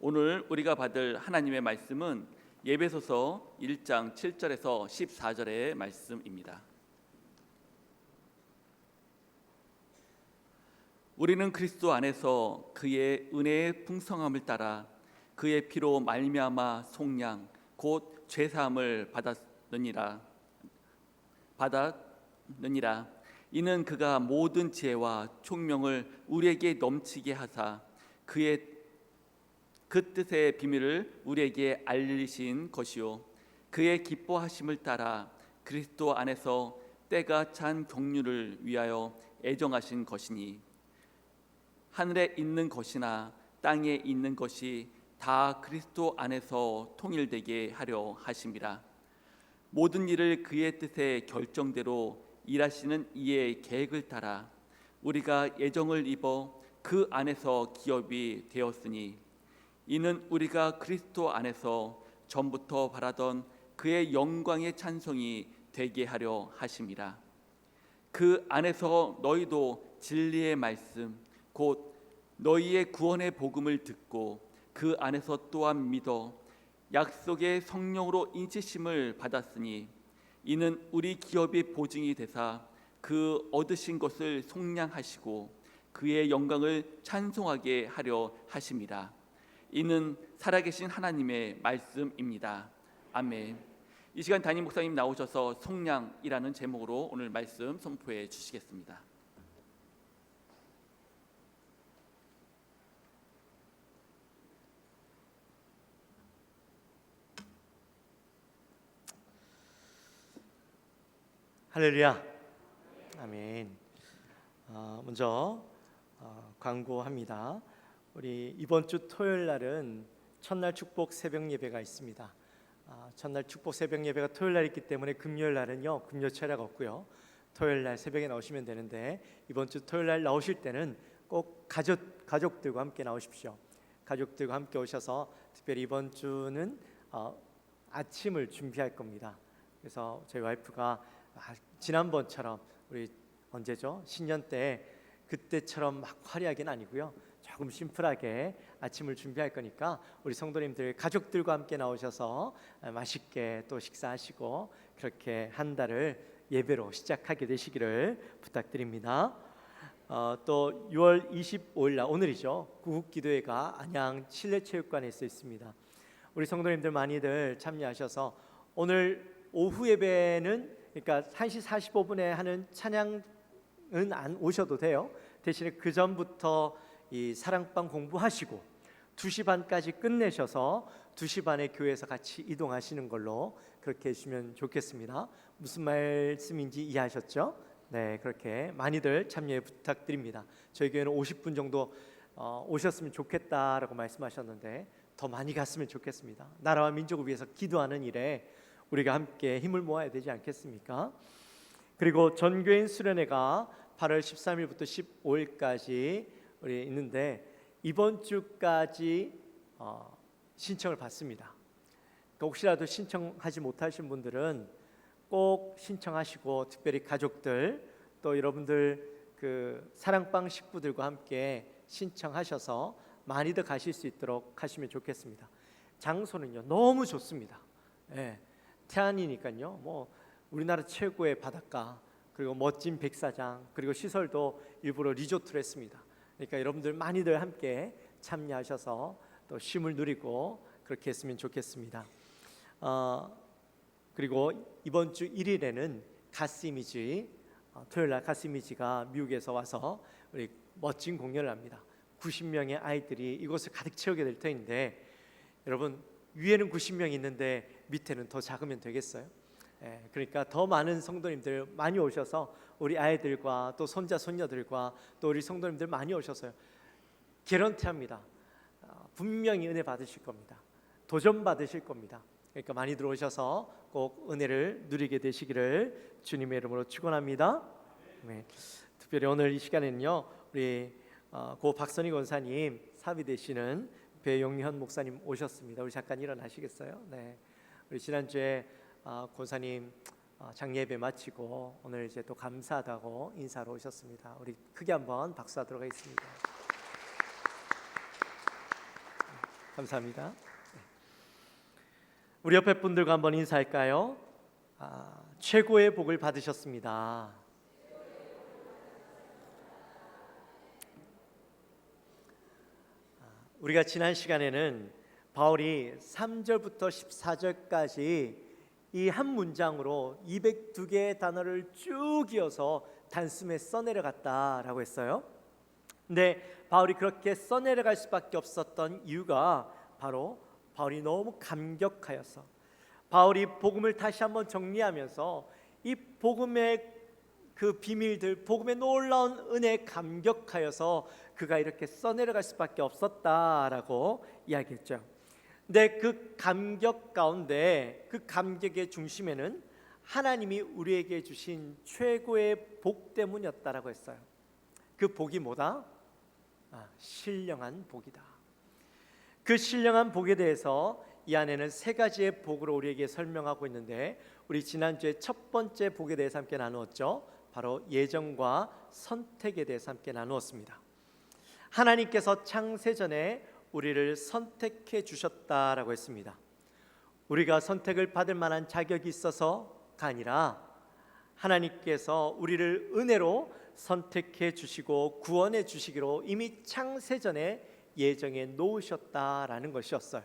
오늘 우리가 받을 하나님의 말씀은 에베소서 1장 7절에서 14절의 말씀입니다. 우리는 그리스도 안에서 그의 은혜의 풍성함을 따라 그의 피로 말미암아 속량 곧 죄사함을 받았느니라. 이는 그가 모든 지혜와 총명을 우리에게 넘치게 하사 그의 그 뜻의 비밀을 우리에게 알리신 것이요 그의 기뻐하심을 따라 그리스도 안에서 때가 찬 경륜을 위하여 애정하신 것이니 하늘에 있는 것이나 땅에 있는 것이 다 그리스도 안에서 통일되게 하려 하심이라. 모든 일을 그의 뜻의 결정대로 일하시는 이의 계획을 따라 우리가 예정을 입어 그 안에서 기업이 되었으니 이는 우리가 그리스도 안에서 전부터 바라던 그의 영광의 찬송이 되게 하려 하심이라. 그 안에서 너희도 진리의 말씀 곧 너희의 구원의 복음을 듣고 그 안에서 또한 믿어 약속의 성령으로 인치심을 받았으니 이는 우리 기업의 보증이 되사 그 얻으신 것을 속량하시고 그의 영광을 찬송하게 하려 하심이라. 이는 살아계신 하나님의 말씀입니다. 아멘. 이 시간 담임 목사님 나오셔서 속량이라는 제목으로 오늘 말씀 선포해 주시겠습니다. 할렐루야, 아멘. 먼저 광고합니다. 우리 이번 주 토요일 날은 첫날 축복 새벽 예배가 있습니다. 첫날 축복 새벽 예배가 토요일 날 있기 때문에 금요일 날은요 금요 철학 없고요. 토요일 날 새벽에 나오시면 되는데 이번 주 토요일 날 나오실 때는 꼭 가족들과 함께 나오십시오. 가족들과 함께 오셔서 특별히 이번 주는 아침을 준비할 겁니다. 그래서 저희 와이프가 지난번처럼 우리 언제죠? 신년 때 그때처럼 막 화려하게는 아니고요. 조금 심플하게 아침을 준비할 거니까 우리 성도님들 가족들과 함께 나오셔서 맛있게 또 식사하시고 그렇게 한 달을 예배로 시작하게 되시기를 부탁드립니다. 또 6월 25일 날 오늘이죠. 구국기도회가 안양 실내체육관에 있습니다. 우리 성도님들 많이들 참여하셔서 오늘 오후 예배는 그러니까 1시 45분에 하는 찬양은 안 오셔도 돼요. 대신에 그 전부터 이 사랑방 공부하시고 2시 반까지 끝내셔서 2시 반에 교회에서 같이 이동하시는 걸로 그렇게 해주시면 좋겠습니다. 무슨 말씀인지 이해하셨죠? 네, 그렇게 많이들 참여 부탁드립니다. 저희 교회는 50분 정도 오셨으면 좋겠다라고 말씀하셨는데 더 많이 갔으면 좋겠습니다. 나라와 민족을 위해서 기도하는 일에 우리가 함께 힘을 모아야 되지 않겠습니까? 그리고 전교인 수련회가 8월 13일부터 15일까지 우리 있는데 이번 주까지 신청을 받습니다. 그러니까 혹시라도 신청하지 못하신 분들은 꼭 신청하시고 특별히 가족들 또 여러분들 그 사랑방 식구들과 함께 신청하셔서 많이들 가실 수 있도록 하시면 좋겠습니다. 장소는요 너무 좋습니다. 예. 태안이니까요. 뭐 우리나라 최고의 바닷가 그리고 멋진 백사장 그리고 시설도 일부러 리조트로 했습니다. 그러니까 여러분들 많이들 함께 참여하셔서 또 쉼을 누리고 그렇게 했으면 좋겠습니다. 그리고 이번 주 1일에는 가스이미지 토요일 날 가스이미지가 미국에서 와서 우리 멋진 공연을 합니다. 90명의 아이들이 이곳을 가득 채우게 될 터인데 여러분 위에는 90명이 있는데 밑에는 더 작으면 되겠어요? 그러니까 더 많은 성도님들 많이 오셔서 우리 아이들과 또 손자 손녀들과 또 우리 성도님들 많이 오셔서요 개런티합니다. 분명히 은혜 받으실 겁니다. 도전 받으실 겁니다. 그러니까 많이 들어오셔서 꼭 은혜를 누리게 되시기를 주님의 이름으로 축원합니다. 네. 특별히 오늘 이 시간에는요 우리 고 박선희 권사님 사비 되시는 배용현 목사님 오셨습니다. 우리 잠깐 일어나시겠어요? 네. 우리 지난주에 권사님 장례배 마치고 오늘 이제 또 감사하다고 인사로 오셨습니다. 우리 크게 한번 박수하도록 하겠습니다. 감사합니다. 우리 옆에 분들과 한번 인사할까요? 최고의 복을 받으셨습니다. 우리가 지난 시간에는 바울이 3절부터 14절까지 이 한 문장으로 202개의 단어를 쭉 이어서 단숨에 써내려갔다라고 했어요. 근데 바울이 그렇게 써내려갈 수밖에 없었던 이유가 바로 바울이 너무 감격하여서, 바울이 복음을 다시 한번 정리하면서 이 복음의 그 비밀들, 복음의 놀라운 은혜에 감격하여서 그가 이렇게 써내려갈 수밖에 없었다라고 이야기했죠. 근데 그 감격 가운데, 그 감격의 중심에는 하나님이 우리에게 주신 최고의 복 때문이었다라고 했어요. 그 복이 뭐다? 신령한 복이다. 그 신령한 복에 대해서 이 안에는 세 가지의 복으로 우리에게 설명하고 있는데, 우리 지난주에 첫 번째 복에 대해서 함께 나누었죠. 바로 예정과 선택에 대해서 함께 나누었습니다. 하나님께서 창세전에 우리를 선택해 주셨다라고 했습니다. 우리가 선택을 받을 만한 자격이 있어서가 아니라 하나님께서 우리를 은혜로 선택해 주시고 구원해 주시기로 이미 창세전에 예정해 놓으셨다라는 것이었어요.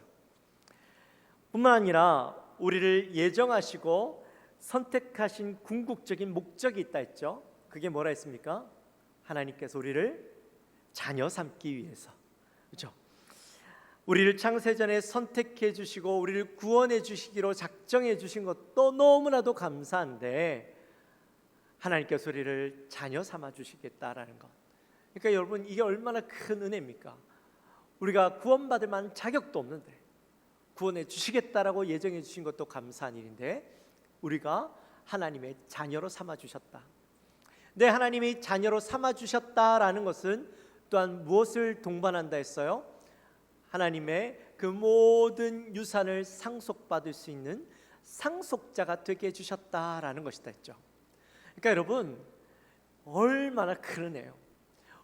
뿐만 아니라 우리를 예정하시고 선택하신 궁극적인 목적이 있다 했죠. 그게 뭐라 했습니까? 하나님께서 우리를 자녀 삼기 위해서, 그렇죠? 우리를 창세전에 선택해 주시고 우리를 구원해 주시기로 작정해 주신 것도 너무나도 감사한데, 하나님께서 우리를 자녀 삼아 주시겠다라는 것. 그러니까 여러분, 이게 얼마나 큰 은혜입니까? 우리가 구원받을 만한 자격도 없는데 구원해 주시겠다라고 예정해 주신 것도 감사한 일인데, 우리가 하나님의 자녀로 삼아 주셨다. 네, 하나님이 자녀로 삼아 주셨다라는 것은 또한 무엇을 동반한다 했어요? 하나님의 그 모든 유산을 상속받을 수 있는 상속자가 되게 해주셨다라는 것이다 했죠. 그러니까 여러분, 얼마나 큰 은혜예요.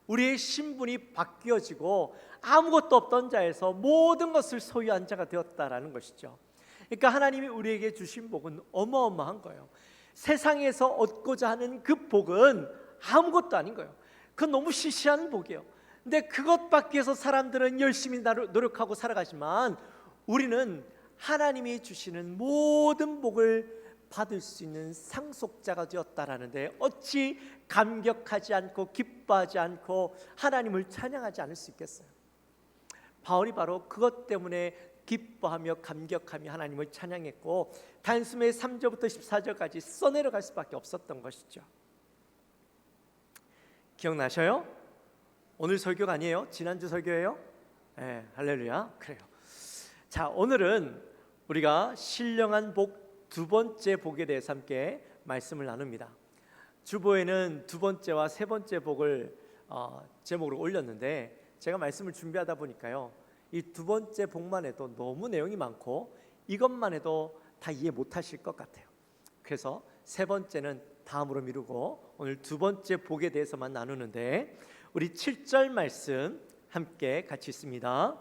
우리의 신분이 바뀌어지고 아무것도 없던 자에서 모든 것을 소유한 자가 되었다라는 것이죠. 그러니까 하나님이 우리에게 주신 복은 어마어마한 거예요. 세상에서 얻고자 하는 그 복은 아무것도 아닌 거예요. 그건 너무 시시한 복이에요. 근데 그것 받기 위해서 사람들은 열심히 노력하고 살아가지만, 우리는 하나님이 주시는 모든 복을 받을 수 있는 상속자가 되었다라는데, 어찌 감격하지 않고 기뻐하지 않고 하나님을 찬양하지 않을 수 있겠어요? 바울이 바로 그것 때문에 기뻐하며 감격하며 하나님을 찬양했고, 단숨에 3절부터 14절까지 써내려갈 수밖에 없었던 것이죠. 기억나셔요? 오늘 설교가 아니에요? 지난주 설교예요? 네, 할렐루야. 그래요. 자, 오늘은 우리가 신령한 복 두 번째 복에 대해서 함께 말씀을 나눕니다. 주보에는 두 번째와 세 번째 복을 제목으로 올렸는데, 제가 말씀을 준비하다 보니까요, 이 두 번째 복만 해도 너무 내용이 많고 이것만 해도 다 이해 못하실 것 같아요. 그래서 세 번째는 다음으로 미루고 오늘 두 번째 복에 대해서만 나누는데, 우리 7절 말씀 함께 같이 읽습니다.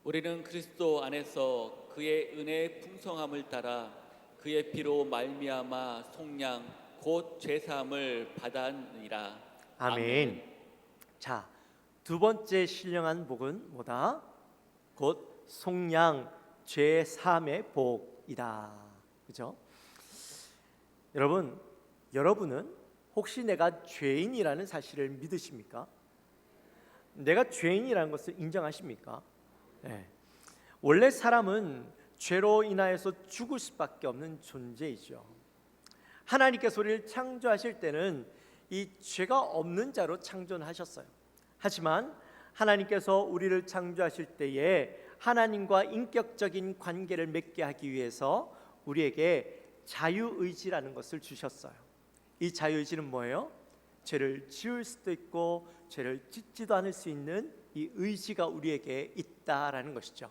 우리는 그리스도 안에서 그의 은혜의 풍성함을 따라 그의 피로 말미암아 속량 곧 죄사함을 받았느니라. 아멘. 자, 두 번째 신령한 복은 뭐다? 곧 속량 죄사함의 복이다. 그죠? 여러분은 혹시 내가 죄인이라는 사실을 믿으십니까? 내가 죄인이라는 것을 인정하십니까? 네. 원래 사람은 죄로 인하여서 죽을 수밖에 없는 존재이죠. 하나님께서 우리를 창조하실 때는 이 죄가 없는 자로 창조하셨어요. 하지만 하나님께서 우리를 창조하실 때에 하나님과 인격적인 관계를 맺게 하기 위해서 우리에게 자유의지라는 것을 주셨어요. 이 자유의지는 뭐예요? 죄를 지을 수도 있고 죄를 짓지도 않을 수 있는 이 의지가 우리에게 있다라는 것이죠.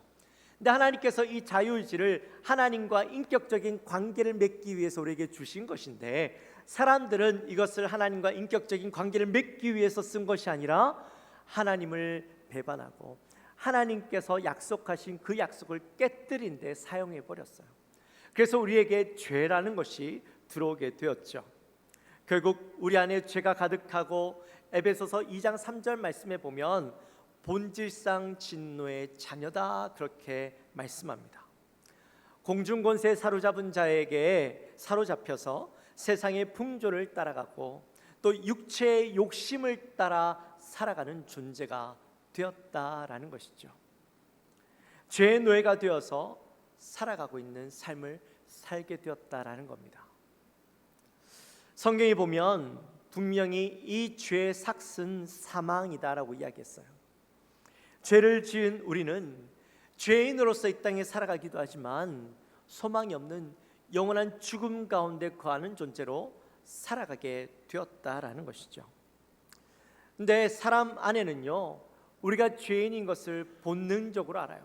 근데 하나님께서 이 자유의지를 하나님과 인격적인 관계를 맺기 위해서 우리에게 주신 것인데, 사람들은 이것을 하나님과 인격적인 관계를 맺기 위해서 쓴 것이 아니라 하나님을 배반하고 하나님께서 약속하신 그 약속을 깨뜨린 데 사용해 버렸어요. 그래서 우리에게 죄라는 것이 들어오게 되었죠. 결국 우리 안에 죄가 가득하고 에베소서 2장 3절 말씀에 보면 본질상 진노의 자녀다 그렇게 말씀합니다. 공중권세에 사로잡은 자에게 사로잡혀서 세상의 풍조를 따라가고 또 육체의 욕심을 따라 살아가는 존재가 되었다라는 것이죠. 죄의 노예가 되어서 살아가고 있는 삶을 살게 되었다라는 겁니다. 성경에 보면 분명히 이 죄의 삭은 사망이다라고 이야기했어요. 죄를 지은 우리는 죄인으로서 이 땅에 살아가기도 하지만 소망이 없는 영원한 죽음 가운데 거하는 존재로 살아가게 되었다라는 것이죠. 근데 사람 안에는요, 우리가 죄인인 것을 본능적으로 알아요.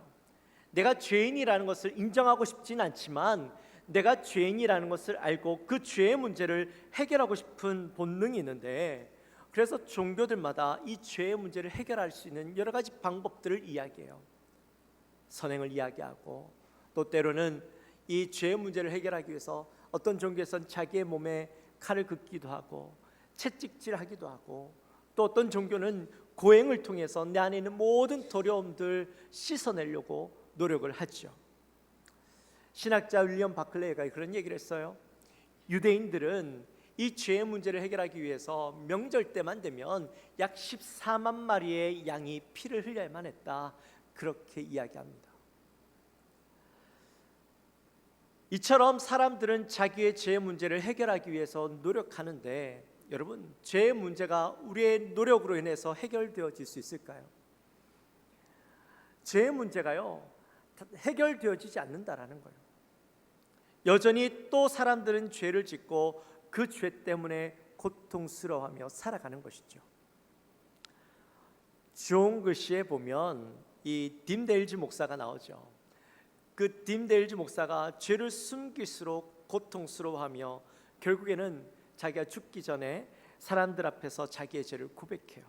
내가 죄인이라는 것을 인정하고 싶진 않지만 내가 죄인이라는 것을 알고 그 죄의 문제를 해결하고 싶은 본능이 있는데, 그래서 종교들마다 이 죄의 문제를 해결할 수 있는 여러 가지 방법들을 이야기해요. 선행을 이야기하고 또 때로는 이 죄의 문제를 해결하기 위해서 어떤 종교에서는 자기의 몸에 칼을 긋기도 하고 채찍질하기도 하고, 또 어떤 종교는 고행을 통해서 내 안에 있는 모든 두려움들 씻어내려고 노력을 하죠. 신학자 윌리엄 바클레이가 그런 얘기를 했어요. 유대인들은 이 죄의 문제를 해결하기 위해서 명절 때만 되면 약 14만 마리의 양이 피를 흘려야만 했다 그렇게 이야기합니다. 이처럼 사람들은 자기의 죄의 문제를 해결하기 위해서 노력하는데, 여러분, 죄의 문제가 우리의 노력으로 인해서 해결되어질 수 있을까요? 죄의 문제가요, 해결되어지지 않는다라는 거예요. 여전히 또 사람들은 죄를 짓고 그 죄 때문에 고통스러워하며 살아가는 것이죠. 존 글씨에 보면 이 딤데일즈 목사가 나오죠. 그 딤데일즈 목사가 죄를 숨길수록 고통스러워하며 결국에는 자기가 죽기 전에 사람들 앞에서 자기의 죄를 고백해요.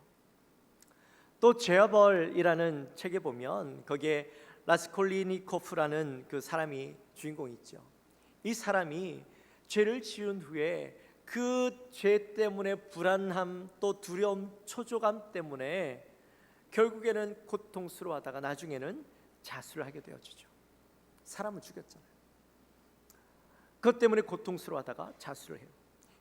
또 죄와벌이라는 책에 보면 거기에 라스콜리니코프라는 그 사람이 주인공이 있죠. 이 사람이 죄를 지은 후에 그 죄 때문에 불안함 또 두려움 초조감 때문에 결국에는 고통스러워하다가 나중에는 자수를 하게 되어지죠. 사람을 죽였잖아요. 그것 때문에 고통스러워하다가 자수를 해요.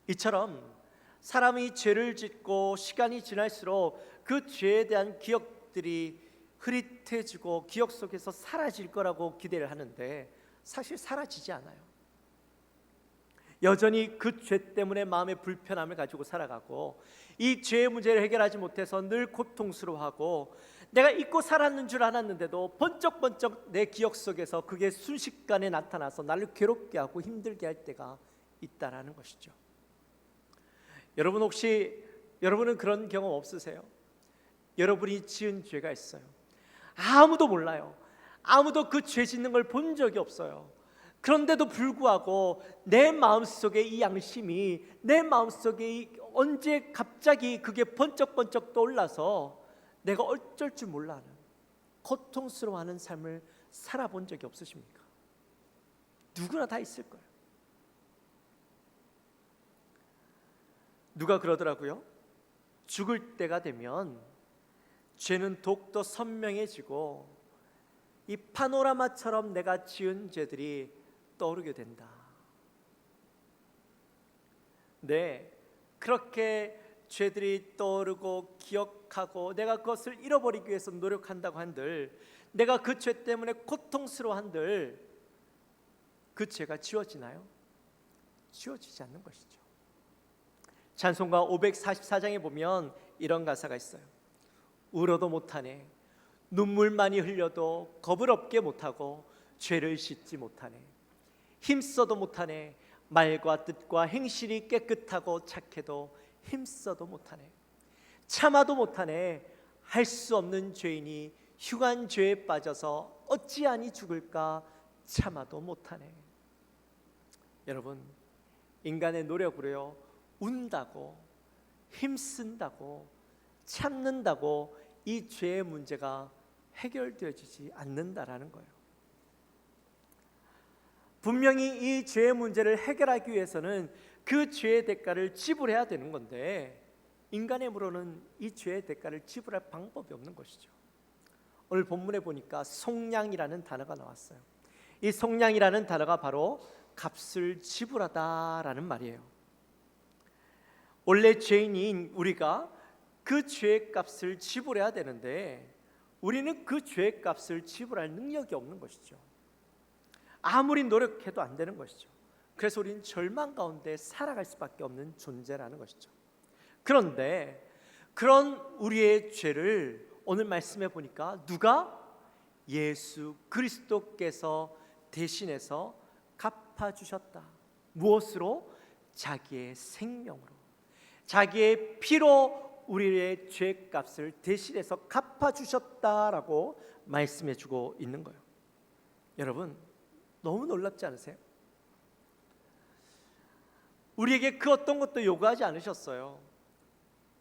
이처럼 사람이 죄를 짓고 시간이 지날수록 그 죄에 대한 기억들이 흐릿해지고 기억 속에서 사라질 거라고 기대를 하는데 사실 사라지지 않아요. 여전히 그 죄 때문에 마음의 불편함을 가지고 살아가고 이 죄의 문제를 해결하지 못해서 늘 고통스러워하고, 내가 잊고 살았는 줄 알았는데도 번쩍번쩍 내 기억 속에서 그게 순식간에 나타나서 나를 괴롭게 하고 힘들게 할 때가 있다라는 것이죠. 여러분, 혹시 여러분은 그런 경험 없으세요? 여러분이 지은 죄가 있어요. 아무도 몰라요. 아무도 그 죄 짓는 걸 본 적이 없어요. 그런데도 불구하고 내 마음속에 이 양심이, 내 마음속에 언제 갑자기 그게 번쩍번쩍 떠올라서 내가 어쩔 줄 몰라 하는 고통스러워하는 삶을 살아본 적이 없으십니까? 누구나 다 있을 거예요. 누가 그러더라고요. 죽을 때가 되면 죄는 더욱더 선명해지고 이 파노라마처럼 내가 지은 죄들이 떠오르게 된다. 네, 그렇게 죄들이 떠오르고 기억하고 내가 그것을 잃어버리기 위해서 노력한다고 한들, 내가 그 죄 때문에 고통스러워한들 그 죄가 지워지나요? 지워지지 않는 것이죠. 찬송가 544장에 보면 이런 가사가 있어요. 울어도 못하네, 눈물 많이 흘려도 겁을 없게 못하고 죄를 씻지 못하네, 힘써도 못하네, 말과 뜻과 행실이 깨끗하고 착해도 힘써도 못하네, 참아도 못하네, 할 수 없는 죄인이 흉한 죄에 빠져서 어찌하니 죽을까, 참아도 못하네. 여러분, 인간의 노력으로요, 운다고 힘쓴다고 참는다고 이 죄의 문제가 해결되어지지 않는다라는 거예요. 분명히 이 죄의 문제를 해결하기 위해서는 그 죄의 대가를 지불해야 되는 건데 인간의 힘으로는 이 죄의 대가를 지불할 방법이 없는 것이죠. 오늘 본문에 보니까 속량이라는 단어가 나왔어요. 이 속량이라는 단어가 바로 값을 지불하다라는 말이에요. 원래 죄인인 우리가 그 죄의 값을 지불해야 되는데 우리는 그 죄의 값을 지불할 능력이 없는 것이죠. 아무리 노력해도 안 되는 것이죠. 그래서 우리는 절망 가운데 살아갈 수밖에 없는 존재라는 것이죠. 그런데 그런 우리의 죄를 오늘 말씀해 보니까 누가? 예수 그리스도께서 대신해서 갚아주셨다. 무엇으로? 자기의 생명으로, 자기의 피로 우리의 죄값을 대신해서 갚아주셨다라고 말씀해주고 있는 거예요. 여러분 너무 놀랍지 않으세요? 우리에게 그 어떤 것도 요구하지 않으셨어요.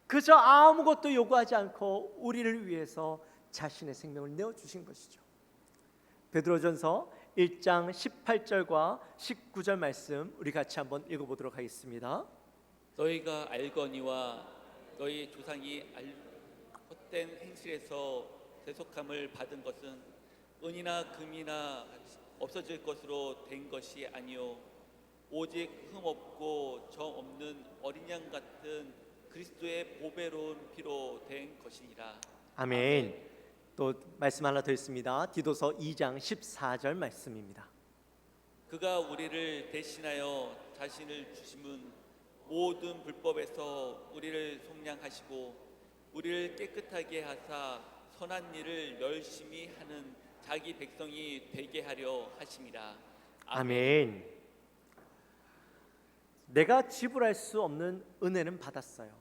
그저 아무것도 요구하지 않고 우리를 위해서 자신의 생명을 내어주신 것이죠. 베드로전서 1장 18절과 19절 말씀 우리 같이 한번 읽어보도록 하겠습니다. 너희가 알거니와 너희 조상이 헛된 행실에서 대속함을 받은 것은 은이나 금이나 없어질 것으로 된 것이 아니요 오직 흠없고 정 없는 어린 양 같은 그리스도의 보배로운 피로 된 것이니라. 아멘. 또 말씀 하나 더 있습니다. 디도서 2장 14절 말씀입니다. 그가 우리를 대신하여 자신을 주심은 모든 불법에서 우리를 속량하시고 우리를 깨끗하게 하사 선한 일을 열심히 하는 자기 백성이 되게 하려 하심이라. 아멘. 내가 지불할 수 없는 은혜는 받았어요.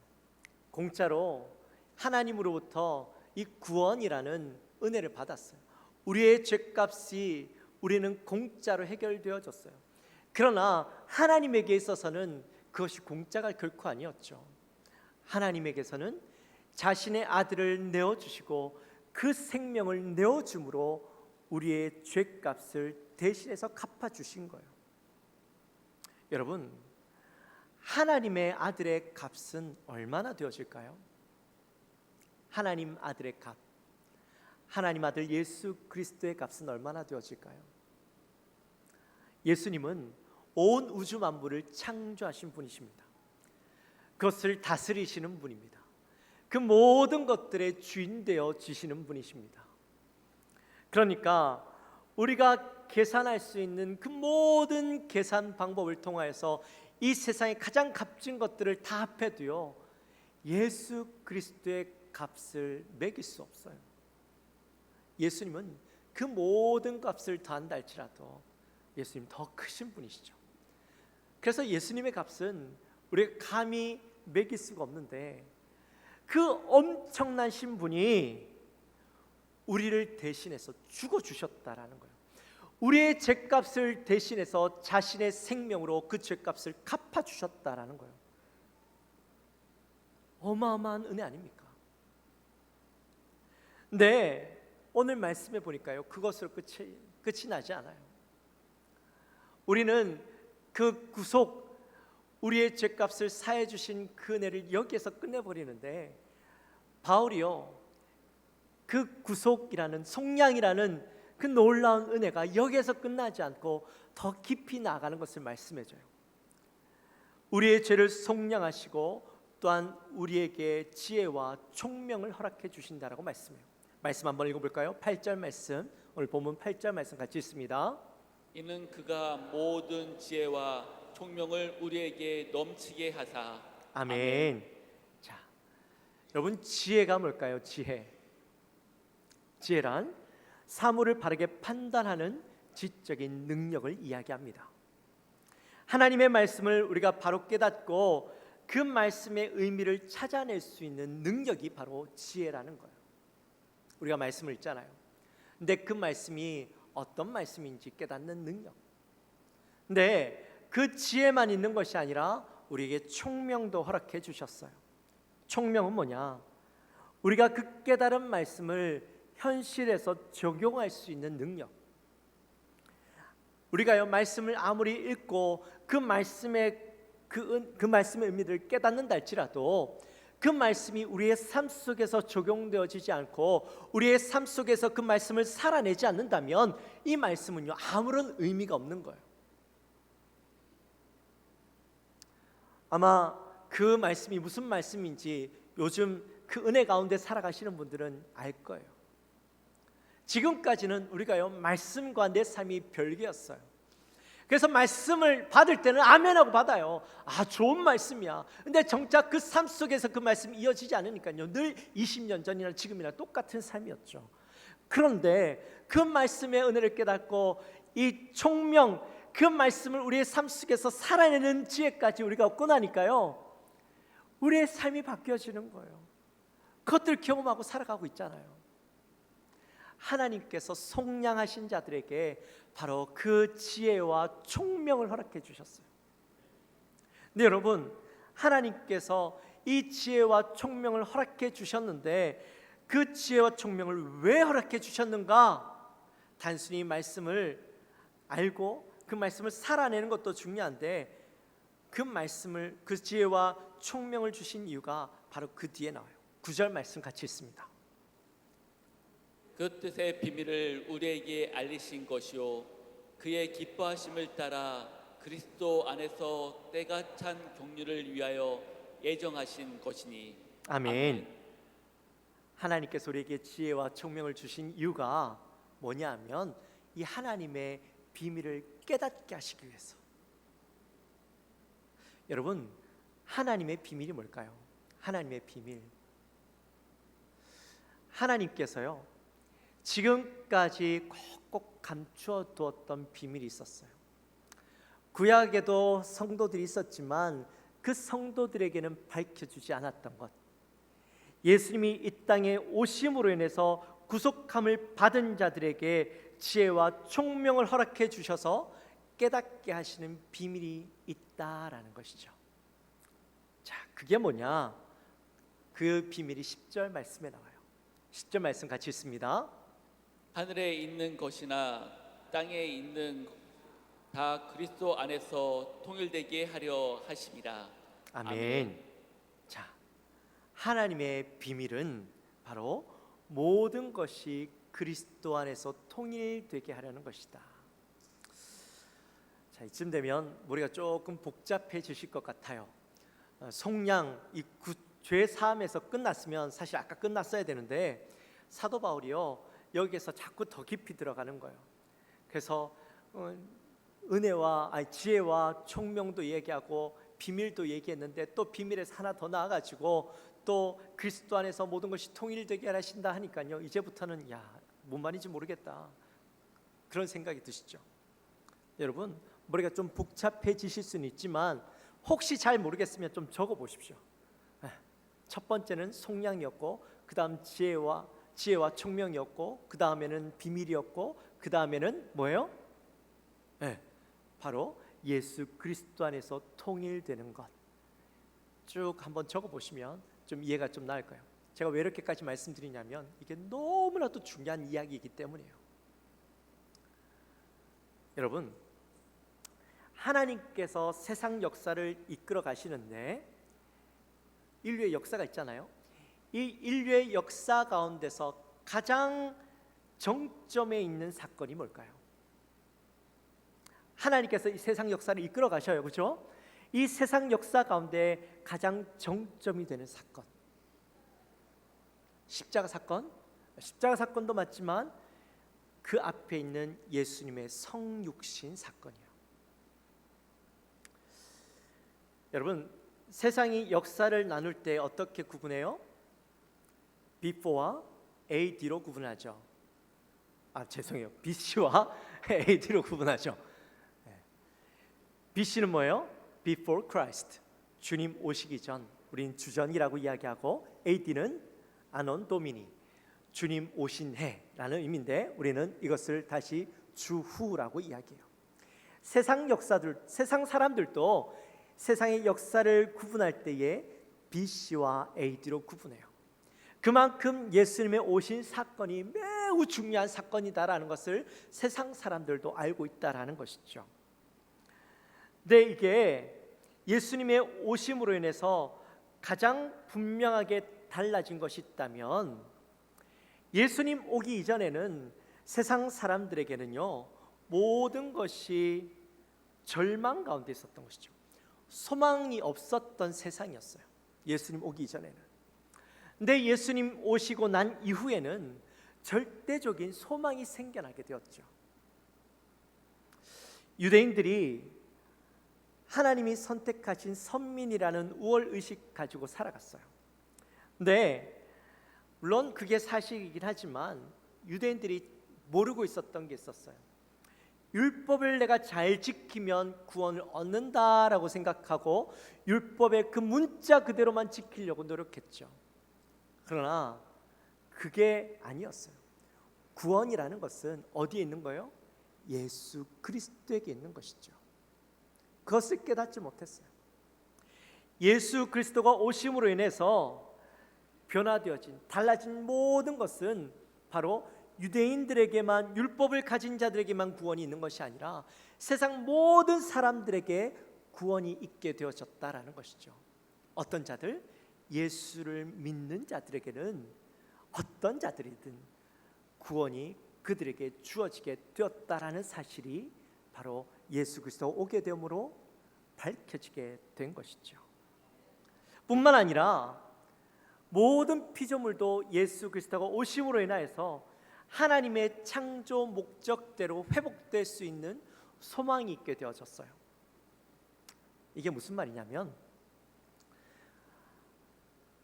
공짜로 하나님으로부터 이 구원이라는 은혜를 받았어요. 우리의 죄값이 우리는 공짜로 해결되어졌어요. 그러나 하나님에게 있어서는 그것이 공짜가 결코 아니었죠. 하나님에게서는 자신의 아들을 내어주시고 그 생명을 내어줌으로 우리의 죄값을 대신해서 갚아주신 거예요. 여러분, 하나님의 아들의 값은 얼마나 되어질까요? 하나님 아들의 값, 하나님 아들 예수 그리스도의 값은 얼마나 되어질까요? 예수님은 온 우주 만물을 창조하신 분이십니다. 그것을 다스리시는 분입니다. 그 모든 것들의 주인 되어 지시는 분이십니다. 그러니까 우리가 계산할 수 있는 그 모든 계산 방법을 통하여서 이 세상에 가장 값진 것들을 다 합해도요 예수 그리스도의 값을 매길 수 없어요. 예수님은 그 모든 값을 더한다 할지라도 예수님 더 크신 분이시죠. 그래서 예수님의 값은 우리가 감히 매길 수가 없는데 그 엄청나신 분이 우리를 대신해서 죽어주셨다라는 거예요. 우리의 죄값을 대신해서 자신의 생명으로 그 죄값을 갚아주셨다라는 거예요. 어마어마한 은혜 아닙니까? 네, 오늘 말씀해 보니까요 그것으로 끝이 나지 않아요. 우리는 그 구속, 우리의 죄값을 사해 주신 그 은혜를 여기에서 끝내버리는데 바울이요 그 구속이라는 속량이라는 그 놀라운 은혜가 여기에서 끝나지 않고 더 깊이 나아가는 것을 말씀해줘요. 우리의 죄를 속량하시고 또한 우리에게 지혜와 총명을 허락해 주신다라고 말씀해요. 말씀 한번 읽어볼까요? 8절 말씀, 오늘 본문 8절 말씀 같이 읽습니다. 이는 그가 모든 지혜와 총명을 우리에게 넘치게 하사. 아멘. 자, 여러분 지혜가 뭘까요? 지혜란 사물을 바르게 판단하는 지적인 능력을 이야기합니다. 하나님의 말씀을 우리가 바로 깨닫고 그 말씀의 의미를 찾아낼 수 있는 능력이 바로 지혜라는 거예요. 우리가 말씀을 읽잖아요. 근데 그 말씀이 어떤 말씀인지 깨닫는 능력. 근데 그 지혜만 있는 것이 아니라 우리에게 총명도 허락해 주셨어요. 총명은 뭐냐? 우리가 그 깨달은 말씀을 현실에서 적용할 수 있는 능력. 우리가요 말씀을 아무리 읽고 그 말씀의 말씀의 의미를 깨닫는다 할지라도 그 말씀이 우리의 삶 속에서 적용되어지지 않고 우리의 삶 속에서 그 말씀을 살아내지 않는다면 이 말씀은요 아무런 의미가 없는 거예요. 아마 그 말씀이 무슨 말씀인지 요즘 그 은혜 가운데 살아가시는 분들은 알 거예요. 지금까지는 우리가요 말씀과 내 삶이 별개였어요. 그래서 말씀을 받을 때는 아멘하고 받아요. 아 좋은 말씀이야. 근데 정작 그 삶 속에서 그 말씀이 이어지지 않으니까요 늘 20년 전이나 지금이나 똑같은 삶이었죠. 그런데 그 말씀의 은혜를 깨닫고 이 총명 그 말씀을 우리의 삶 속에서 살아내는 지혜까지 우리가 얻고 나니까요 우리의 삶이 바뀌어지는 거예요. 그것들 경험하고 살아가고 있잖아요. 하나님께서 속량하신 자들에게 바로 그 지혜와 총명을 허락해 주셨어요. 근데 여러분 하나님께서 이 지혜와 총명을 허락해 주셨는데 그 지혜와 총명을 왜 허락해 주셨는가? 단순히 말씀을 알고 그 말씀을 살아내는 것도 중요한데 그 말씀을 그 지혜와 총명을 주신 이유가 바로 그 뒤에 나와요. 9절 말씀 같이 읽습니다. 그 뜻의 비밀을 우리에게 알리신 것이요 그의 기뻐하심을 따라 그리스도 안에서 때가 찬 경륜을 위하여 예정하신 것이니. 아멘. 하나님께서 우리에게 지혜와 총명을 주신 이유가 뭐냐면 이 하나님의 비밀을 깨닫게 하시기 위해서. 여러분 하나님의 비밀이 뭘까요? 하나님의 비밀. 하나님께서요 지금까지 꼭꼭 감추어 두었던 비밀이 있었어요. 구약에도 성도들이 있었지만 그 성도들에게는 밝혀주지 않았던 것. 예수님이 이 땅에 오심으로 인해서 구속함을 받은 자들에게 지혜와 총명을 허락해 주셔서 깨닫게 하시는 비밀이 있다라는 것이죠. 자, 그게 뭐냐? 그 비밀이 10절 말씀에 나와요. 10절 말씀 같이 읽습니다. 하늘에 있는 것이나 땅에 있는 다 그리스도 안에서 통일되게 하려 하심이라. 아멘. 자, 하나님의 비밀은 바로 모든 것이 그리스도 안에서 통일되게 하려는 것이다. 자, 이쯤 되면 머리가 조금 복잡해지실 것 같아요. 속량 이 죄 사함에서 끝났으면 사실 아까 끝났어야 되는데 사도 바울이요 여기에서 자꾸 더 깊이 들어가는 거예요. 그래서 은혜와 지혜와 총명도 얘기하고 비밀도 얘기했는데 또 비밀에서 하나 더 나아가지고 또 그리스도 안에서 모든 것이 통일되게 하신다 하니까요 이제부터는 뭔 말인지 모르겠다 그런 생각이 드시죠. 여러분 머리가 좀 복잡해지실 수는 있지만 혹시 잘 모르겠으면 좀 적어보십시오. 첫 번째는 속량이었고 그 다음 지혜와 총명이었고 그 다음에는 비밀이었고 그 다음에는 뭐예요? 바로 예수 그리스도 안에서 통일되는 것. 쭉 한번 적어보시면 좀 이해가 좀 나을 거예요. 제가 왜 이렇게까지 말씀드리냐면 이게 너무나도 중요한 이야기이기 때문이에요. 여러분 하나님께서 세상 역사를 이끌어 가시는데 인류의 역사가 있잖아요. 이 인류의 역사 가운데서 가장 정점에 있는 사건이 뭘까요? 하나님께서 이 세상 역사를 이끌어 가셔요. 그렇죠? 이 세상 역사 가운데 가장 정점이 되는 사건. 십자가 사건. 십자가 사건도 맞지만 그 앞에 있는 예수님의 성육신 사건이에요. 여러분 세상이 역사를 나눌 때 어떻게 구분해요? Before와 AD로 구분하죠. 죄송해요. BC와 AD로 구분하죠. BC는 뭐예요? Before Christ, 주님 오시기 전, 우린 주전이라고 이야기하고 AD는 아논 도미니, 주님 오신 해라는 의미인데 우리는 이것을 다시 주후라고 이야기해요. 세상 사람들도 세상의 역사를 구분할 때에 BC와 AD로 구분해요. 그만큼 예수님의 오신 사건이 매우 중요한 사건이다라는 것을 세상 사람들도 알고 있다라는 것이죠. 근데 이게 예수님의 오심으로 인해서 가장 분명하게 달라진 것이 있다면, 예수님 오기 이전에는 세상 사람들에게는요, 모든 것이 절망 가운데 있었던 것이죠. 소망이 없었던 세상이었어요, 예수님 오기 이전에는. 근데 예수님 오시고 난 이후에는 절대적인 소망이 생겨나게 되었죠. 유대인들이 하나님이 선택하신 선민이라는 우월의식 가지고 살아갔어요. 근데 물론 그게 사실이긴 하지만 유대인들이 모르고 있었던 게 있었어요. 율법을 내가 잘 지키면 구원을 얻는다라고 생각하고 율법의 그 문자 그대로만 지키려고 노력했죠. 그러나 그게 아니었어요. 구원이라는 것은 어디에 있는 거예요? 예수 그리스도에게 있는 것이죠. 그것을 깨닫지 못했어요. 예수 그리스도가 오심으로 인해서 변화되어진, 달라진 모든 것은 바로 유대인들에게만, 율법을 가진 자들에게만 구원이 있는 것이 아니라 세상 모든 사람들에게 구원이 있게 되어졌다라는 것이죠. 어떤 자들? 예수를 믿는 자들에게는 어떤 자들이든 구원이 그들에게 주어지게 되었다라는 사실이 바로 예수 그리스도가 오게 되므로 밝혀지게 된 것이죠. 뿐만 아니라 모든 피조물도 예수 그리스도가 오심으로 인하여서 하나님의 창조 목적대로 회복될 수 있는 소망이 있게 되어졌어요. 이게 무슨 말이냐면,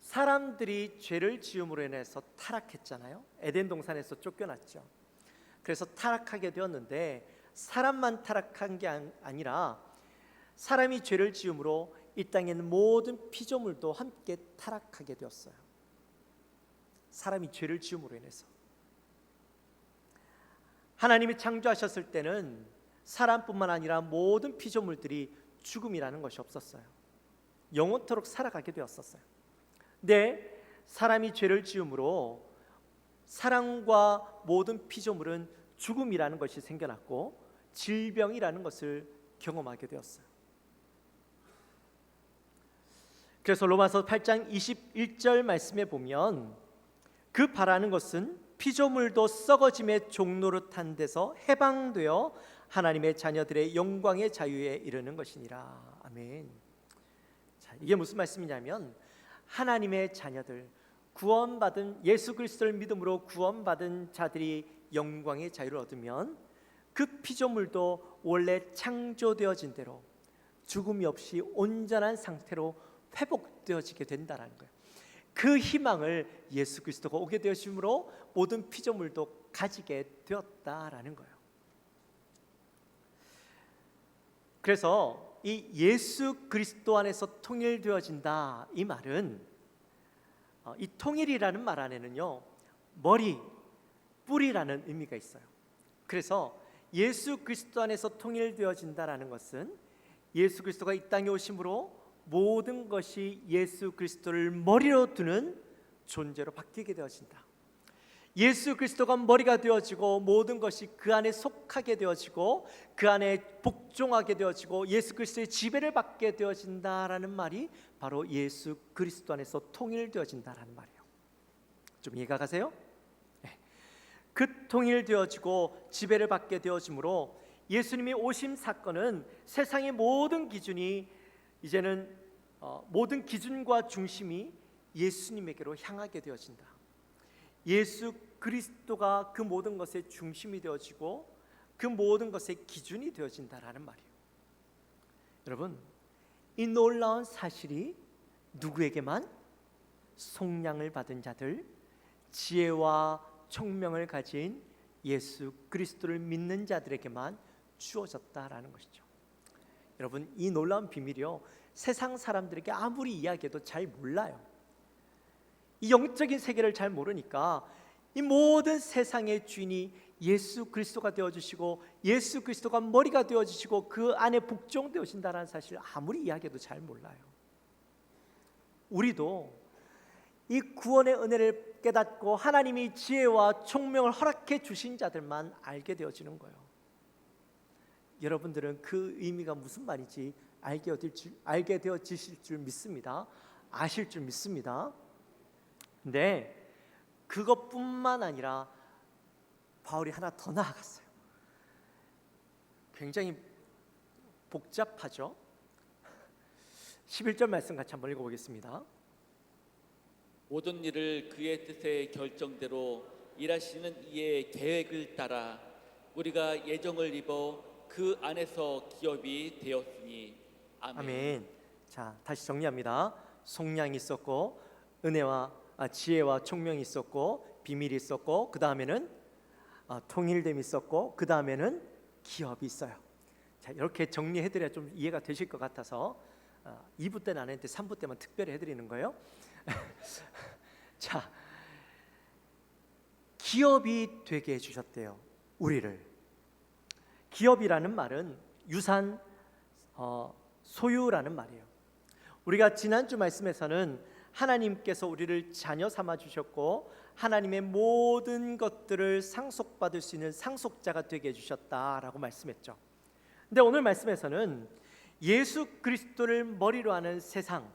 사람들이 죄를 지음으로 인해서 타락했잖아요. 에덴 동산에서 쫓겨났죠. 그래서 타락하게 되었는데, 사람만 타락한 게 아니라 사람이 죄를 지음으로 이 땅에 있는 모든 피조물도 함께 타락하게 되었어요. 사람이 죄를 지음으로 인해서. 하나님이 창조하셨을 때는 사람뿐만 아니라 모든 피조물들이 죽음이라는 것이 없었어요. 영원토록 살아가게 되었었어요. 근데 사람이 죄를 지음으로 사람과 모든 피조물은 죽음이라는 것이 생겨났고 질병이라는 것을 경험하게 되었어요. 그래서 로마서 8장 21절 말씀에 보면, 그 바라는 것은 피조물도 썩어짐의 종노릇한 데서 해방되어 하나님의 자녀들의 영광의 자유에 이르는 것이니라. 아멘. 자, 이게 무슨 말씀이냐면, 하나님의 자녀들, 구원받은, 예수 그리스도를 믿음으로 구원받은 자들이 영광의 자유를 얻으면 그 피조물도 원래 창조되어진 대로 죽음이 없이 온전한 상태로 회복되어지게 된다는 거예요. 그 희망을 예수 그리스도가 오게 되심으로 모든 피조물도 가지게 되었다라는 거예요. 그래서 이 예수 그리스도 안에서 통일되어진다, 이 말은, 이 통일이라는 말 안에는요, 머리, 뿌리라는 의미가 있어요. 그래서 예수 그리스도 안에서 통일되어진다라는 것은 예수 그리스도가 이 땅에 오심으로 모든 것이 예수 그리스도를 머리로 두는 존재로 바뀌게 되어진다. 예수 그리스도가 머리가 되어지고 모든 것이 그 안에 속하게 되어지고 그 안에 복종하게 되어지고 예수 그리스도의 지배를 받게 되어진다라는 말이 바로 예수 그리스도 안에서 통일되어진다라는 말이에요. 좀 이해가 가세요? 네. 그 통일되어지고 지배를 받게 되어지므로 예수님이 오심 사건은 세상의 모든 기준이 이제는 모든 기준과 중심이 예수님에게로 향하게 되어진다. 예수 그리스도가 그 모든 것의 중심이 되어지고 그 모든 것의 기준이 되어진다라는 말이에요. 여러분, 이 놀라운 사실이 누구에게만? 속량을 받은 자들, 지혜와 총명을 가진 예수 그리스도를 믿는 자들에게만 주어졌다라는 것이죠. 여러분, 이 놀라운 비밀이요, 세상 사람들에게 아무리 이야기해도 잘 몰라요. 이 영적인 세계를 잘 모르니까 이 모든 세상의 주인이 예수 그리스도가 되어주시고 예수 그리스도가 머리가 되어주시고 그 안에 복종되어진다는 사실을 아무리 이야기해도 잘 몰라요. 우리도 이 구원의 은혜를 깨닫고 하나님이 지혜와 총명을 허락해 주신 자들만 알게 되어지는 거예요. 여러분들은 그 의미가 무슨 말인지 알게 되어지실 줄 믿습니다. 아실 줄 믿습니다. 근데 그것뿐만 아니라 바울이 하나 더 나아갔어요. 굉장히 복잡하죠. 11절 말씀 같이 한번 읽어보겠습니다. 모든 일을 그의 뜻의 결정대로 일하시는 이의 계획을 따라 우리가 예정을 입어 그 안에서 기업이 되었으니 아멘. 아멘. 자, 다시 정리합니다. 속량이 있었고 지혜와 총명이 있었고 비밀이 있었고 그 다음에는 통일됨이 있었고 그 다음에는 기업이 있어요. 자, 이렇게 정리해드려야 좀 이해가 되실 것 같아서 2부 때는 안 했는데 3부 때만 특별히 해드리는 거예요. 자, 기업이 되게 해주셨대요. 우리를. 기업이라는 말은 유산, 소유라는 말이에요. 우리가 지난주 말씀에서는 하나님께서 우리를 자녀 삼아 주셨고 하나님의 모든 것들을 상속받을 수 있는 상속자가 되게 해주셨다라고 말씀했죠. 근데 오늘 말씀에서는 예수 그리스도를 머리로 하는 세상,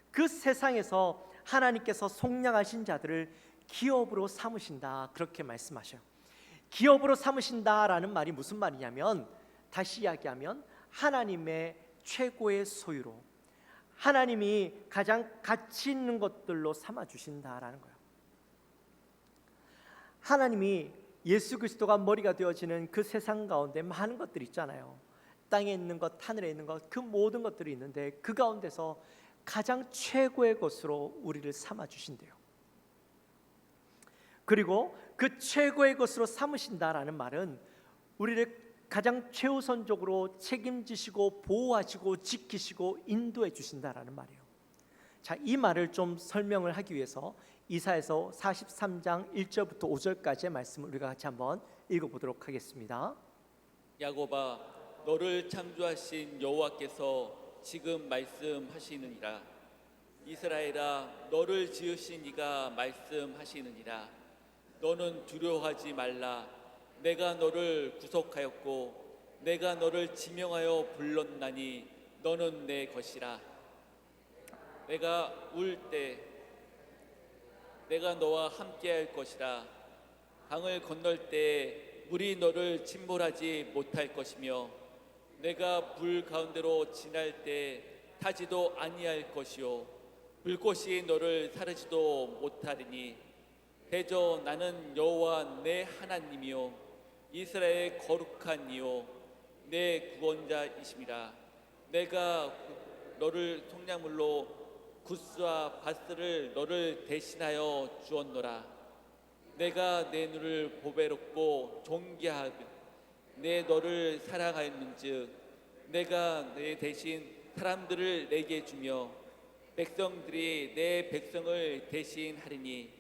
그 세상에서 하나님께서 속량하신 자들을 기업으로 삼으신다, 그렇게 말씀하셔요. 기업으로 삼으신다라는 말이 무슨 말이냐면, 다시 이야기하면 하나님의 최고의 소유로, 하나님이 가장 가치 있는 것들로 삼아주신다라는 거예요. 하나님이 예수 그리스도가 머리가 되어지는 그 세상 가운데 많은 것들이 있잖아요. 땅에 있는 것, 하늘에 있는 것, 그 모든 것들이 있는데 그 가운데서 가장 최고의 것으로 우리를 삼아주신대요. 그리고 그 최고의 것으로 삼으신다라는 말은 우리를 가장 최우선적으로 책임지시고 보호하시고 지키시고 인도해 주신다라는 말이에요. 자, 이 말을 좀 설명을 하기 위해서 이사야서 43장 1절부터 5절까지의 말씀을 우리가 같이 한번 읽어보도록 하겠습니다. 야곱아, 너를 창조하신 여호와께서 지금 말씀하시느니라. 이스라엘아, 너를 지으신 이가 말씀하시느니라. 너는 두려워하지 말라. 내가 너를 구속하였고 내가 너를 지명하여 불렀나니 너는 내 것이라. 내가 울 때 내가 너와 함께할 것이라. 강을 건널 때 물이 너를 침몰하지 못할 것이며 내가 불 가운데로 지날 때 타지도 아니할 것이요 불꽃이 너를 사르지도 못하리니 대저 나는 여호와 내 하나님이요 이스라엘의 거룩한 이요 내 구원자이심이라. 내가 너를 속량물로 구스와 바스를 너를 대신하여 주었노라. 내가 내 눈을 보배롭고 존귀하고 내 너를 사랑하였는즉 내가 내 대신 사람들을 내게 주며 백성들이 내 백성을 대신하리니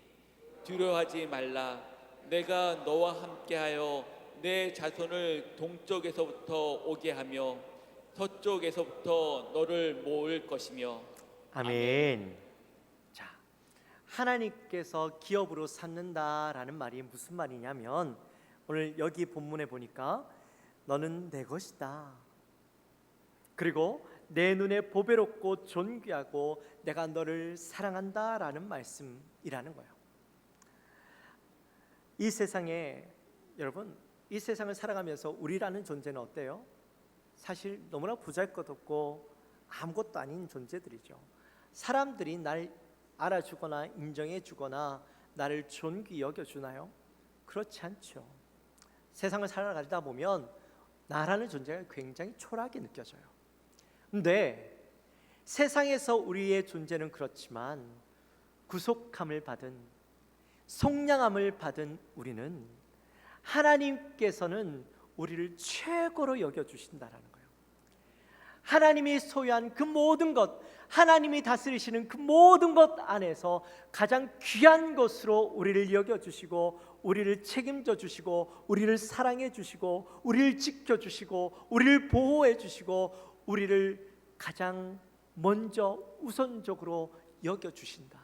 두려워하지 말라. 내가 너와 함께하여 내 자손을 동쪽에서부터 오게 하며 서쪽에서부터 너를 모을 것이며. 아멘. 자, 하나님께서 기업으로 삼는다라는 말이 무슨 말이냐면, 오늘 여기 본문에 보니까 너는 내 것이다, 그리고 내 눈에 보배롭고 존귀하고 내가 너를 사랑한다라는 말씀이라는 거예요. 이 세상에, 여러분, 이 세상을 살아가면서 우리라는 존재는 어때요? 사실 너무나 보잘것없고 아무것도 아닌 존재들이죠. 사람들이 날 알아주거나 인정해주거나 나를 존귀 여겨주나요? 그렇지 않죠. 세상을 살아가다 보면 나라는 존재가 굉장히 초라하게 느껴져요. 근데 세상에서 우리의 존재는 그렇지만 구속함을 받은, 속량함을 받은 우리는 하나님께서는 우리를 최고로 여겨주신다라는 거예요. 하나님이 소유한 그 모든 것, 하나님이 다스리시는 그 모든 것 안에서 가장 귀한 것으로 우리를 여겨주시고 우리를 책임져 주시고 우리를 사랑해 주시고 우리를 지켜주시고 우리를 보호해 주시고 우리를 가장 먼저 우선적으로 여겨주신다.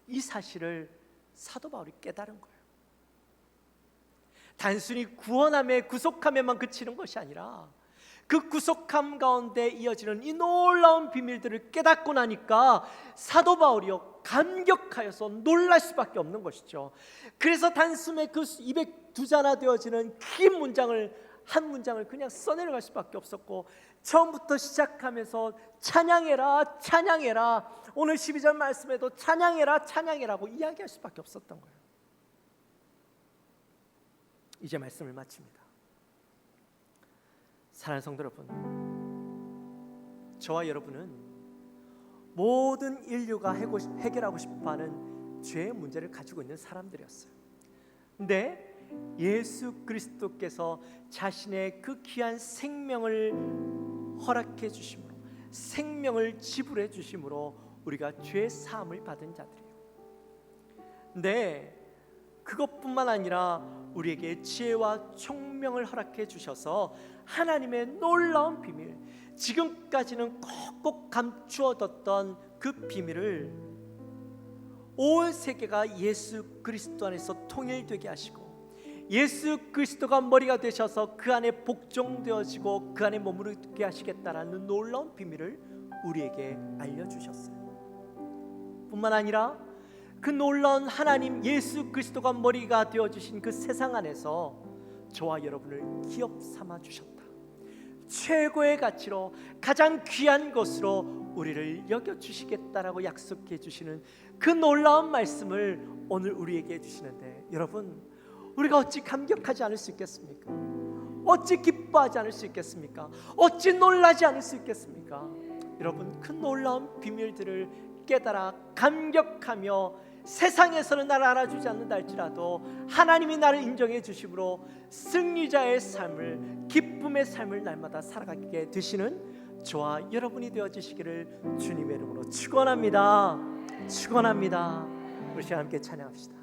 이 사실을 사도 바울이 깨달은 거예요. 단순히 구원함에 구속함에만 그치는 것이 아니라 그 구속함 가운데 이어지는 이 놀라운 비밀들을 깨닫고 나니까 사도 바울이요 감격하여서 놀랄 수밖에 없는 것이죠. 그래서 단숨에 그 입에 두자나 되어지는 긴 문장을 한 문장을 그냥 써내려갈 수밖에 없었고, 처음부터 시작하면서 찬양해라 찬양해라, 오늘 12절 말씀에도 찬양해라 찬양해라고 이야기할 수밖에 없었던 거예요. 이제 말씀을 마칩니다. 사랑하는 성도 여러분, 저와 여러분은 모든 인류가 해결하고 싶어하는 죄의 문제를 가지고 있는 사람들이었어요. 근데 예수 그리스도께서 자신의 그 귀한 생명을 허락해 주심으로, 생명을 지불해 주심으로 우리가 죄 사함을 받은 자들이에요. 근데 그것뿐만 아니라 우리에게 지혜와 총명을 허락해 주셔서 하나님의 놀라운 비밀, 지금까지는 꼭꼭 감추어뒀던 그 비밀을 온 세계가 예수 그리스도 안에서 통일되게 하시고, 예수 그리스도가 머리가 되셔서 그 안에 복종되어지고 그 안에 머무르게 하시겠다라는 놀라운 비밀을 우리에게 알려주셨어요. 뿐만 아니라 그 놀라운 하나님 예수 그리스도가 머리가 되어주신 그 세상 안에서 저와 여러분을 기업 삼아 주셨다. 최고의 가치로 가장 귀한 것으로 우리를 여겨주시겠다라고 약속해 주시는 그 놀라운 말씀을 오늘 우리에게 해주시는데, 여러분, 우리가 어찌 감격하지 않을 수 있겠습니까? 어찌 기뻐하지 않을 수 있겠습니까? 어찌 놀라지 않을 수 있겠습니까? 여러분, 그 놀라운 비밀들을 깨달아 감격하며, 세상에서는 나를 알아주지 않는다 할지라도 하나님이 나를 인정해 주심으로 승리자의 삶을, 기쁨의 삶을 날마다 살아가게 되시는 저와 여러분이 되어주시기를 주님의 이름으로 축원합니다. 축원합니다. 우리 시간 함께 찬양합시다.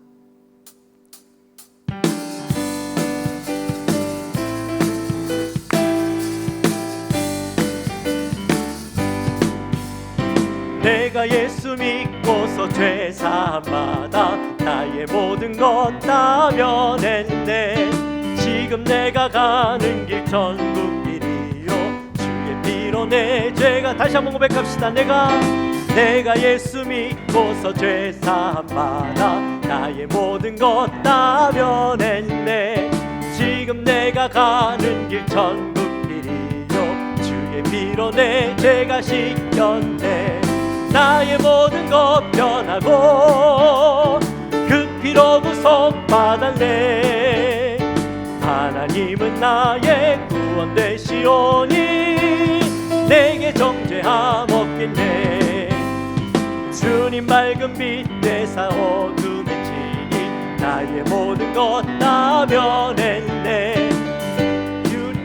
내가 예수 믿고서 죄 사함 받아 나의 모든 것 다 면했네. 지금 내가 가는 길 천국 길이요, 주의 피로 내 죄가, 다시 한번 고백합시다. 내가 예수 믿고서 죄 사함 받아 나의 모든 것 다 면했네. 지금 내가 가는 길 천국 길이요, 주의 피로 내 죄가 씻겼네. 나의 모든 것 변하고 그 피로 구속받았네. 하나님은 나의 구원 되시오니 내게 정죄함 없겠네. 주님 밝은 빛 되사 어둠에 치니 나의 모든 것 다 변했네.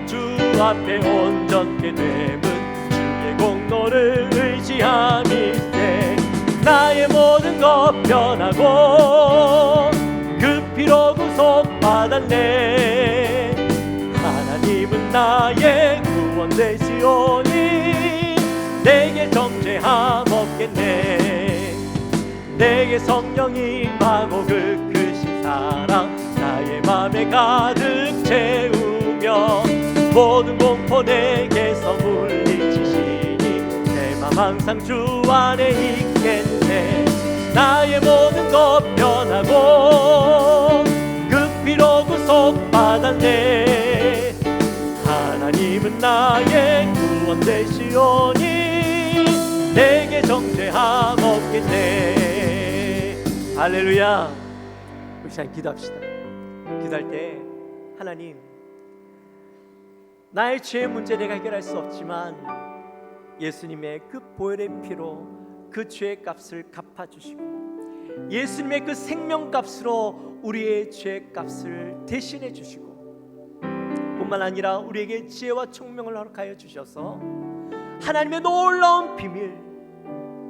주 앞에 온전케 됨은 주의 공로를 의지함일세. 나의 모든 것 변하고 그 피로 구속받았네. 하나님은 나의 구원 되시오니 내게 정죄함 없겠네. 내게 성령이 임하고 그 크신 사랑 나의 맘에 가득 채우며 모든 공포 내게서 물리치시니 내 맘 항상 주 안에 있겠네. 나의 모든 것 변하고 그 피로 구속받았네. 하나님은 나의 구원 되시오니 내게 정죄함 없겠네. 할렐루야. 우리 시간 기도합시다. 기도할 때, 하나님, 나의 죄의 문제 내가 해결할 수 없지만 예수님의 그 보혈의 피로 그 죄의 값을 갚아주시고 예수님의 그 생명값으로 우리의 죄의 값을 대신해 주시고, 뿐만 아니라 우리에게 지혜와 총명을 허락하여 주셔서 하나님의 놀라운 비밀,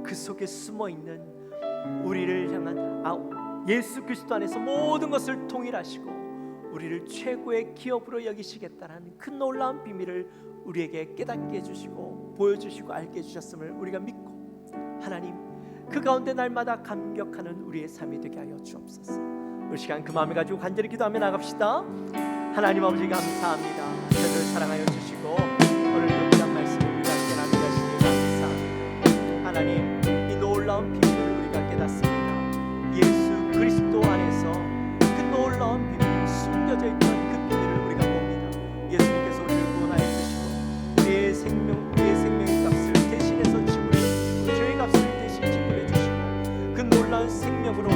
그 속에 숨어있는 우리를 향한 예수 그리스도 안에서 모든 것을 통일하시고 우리를 최고의 기업으로 여기시겠다는 그 놀라운 비밀을 우리에게 깨닫게 해주시고 보여주시고 알게 해주셨음을 우리가 믿고, 하나님, 그 가운데 날마다 감격하는 우리의 삶이 되게 하여 주옵소서. 우리 시간 그 마음을 가지고 간절히 기도하며 나갑시다. 하나님 아버지 감사합니다. 저를 사랑하여 주시고 오늘도 귀한 말씀을 우리가 함께 나누시니 감사합니다. 하나님, 이 놀라운 비밀을 우리가 깨닫습니다. 예수 그리스도 안에서 그 놀라운 비밀, 숨겨져 있던 그 비밀을 우리가 봅니다. 예수님께서 우리를 구원하여 주시고 우리의 생명의 값을 대신해서 지불해 주시고 죄의 값을 대신 지불해 주시고 그 놀라운 생명으로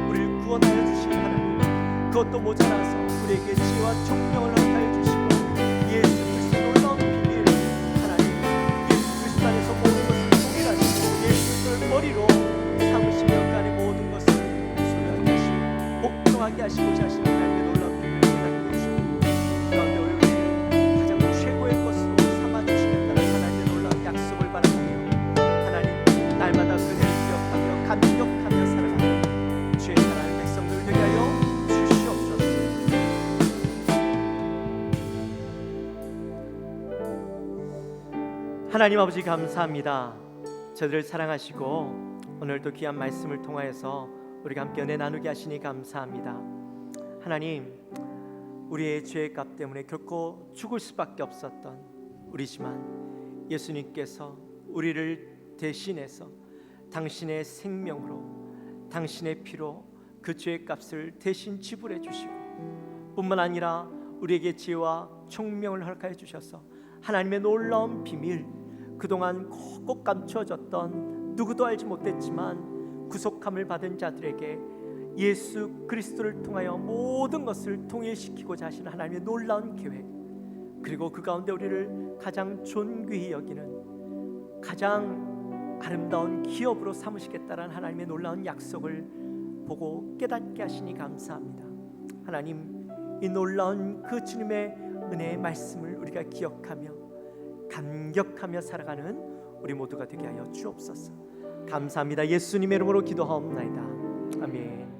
우리를 구원하여 주신 하나님, 그것도 모자라서 우리에게 지혜와 총명을 허락하여 주시고 예수 그리스도 놀라운 비밀, 하나님 예수 그리스도 안에서 모든 것을 통일하시고 예수 그리스도를 머리로 삼으시며 그 안에 모든 것을 소유하게 하시고 복종하게 하시고자 하시는 하나님의 놀라운 비밀을 깨닫게 해주시고 그 가운데 우리를 가장 최고의 것으로 삼아주시겠다는 하나님의 놀라운 약속을 바라보며 하나님 날마다 그를 기억하며 감격하며 살아가는 주의 사랑하는 백성들 되게 하여 하나님 아버지 감사합니다. 저들을 사랑하시고 오늘도 귀한 말씀을 통하여서 우리가 함께 은혜 나누게 하시니 감사합니다. 하나님, 우리의 죄의 값 때문에 결코 죽을 수밖에 없었던 우리지만 예수님께서 우리를 대신해서 당신의 생명으로 당신의 피로 그 죄의 값을 대신 지불해 주시고 뿐만 아니라 우리에게 지혜와 총명을 허락하여 주셔서 하나님의 놀라운 비밀, 그동안 꼭 감춰졌던 누구도 알지 못했지만 구속함을 받은 자들에게 예수 그리스도를 통하여 모든 것을 통일시키고자 하시는 하나님의 놀라운 계획, 그리고 그 가운데 우리를 가장 존귀히 여기는 가장 아름다운 기업으로 삼으시겠다는 하나님의 놀라운 약속을 보고 깨닫게 하시니 감사합니다. 하나님, 이 놀라운 그 주님의 은혜의 말씀을 우리가 기억하며 감격하며 살아가는 우리 모두가 되게 하여 주옵소서. 감사합니다. 예수님의 이름으로 기도하옵나이다. 아멘.